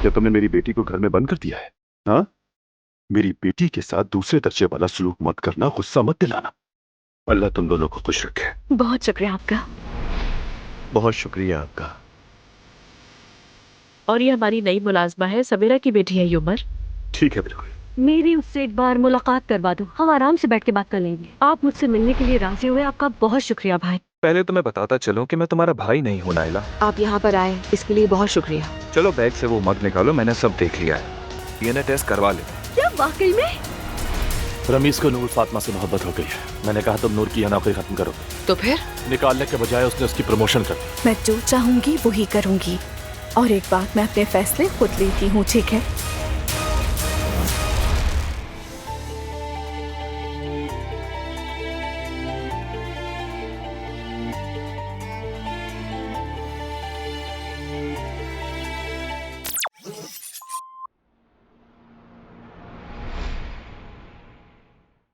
क्या तुमने मेरी बेटी को घर में बंद कर दिया है? हाँ, मेरी बेटी के साथ दूसरे दर्जे वाला सलूक मत करना, गुस्सा मत दिलाना। अल्लाह तुम दोनों को खुश रखे। बहुत शुक्रिया आपका। बहुत शुक्रिया आपका। और ये हमारी नई मुलाजमा है, सवेरा की बेटी है युमर। ठीक है बिल्कुल। मेरी उससे एक बार मुलाकात करवा दो, हम आराम से बैठ के बात कर लेंगे। आप मुझसे मिलने के लिए राजी हुए, आपका बहुत शुक्रिया भाई। पहले तो मैं बताता चलूं कि मैं तुम्हारा भाई नहीं हूं नाइला। आप यहाँ पर आए इसके लिए बहुत शुक्रिया। चलो बैग से वो मग निकालो, मैंने सब देख लिया है। डीएनए टेस्ट करवा लेते हैं। क्या वाकई में? रमीज को नूर फातिमा से मोहब्बत हो गई है। मैंने कहा तुम नूर की यह नौकरी खत्म करो। तो फिर निकालने के बजाय उसने उसकी प्रमोशन कर दी। मैं जो चाहूंगी वही करूंगी, और एक बात मैं अपने फैसले खुद लेती हूँ, ठीक है?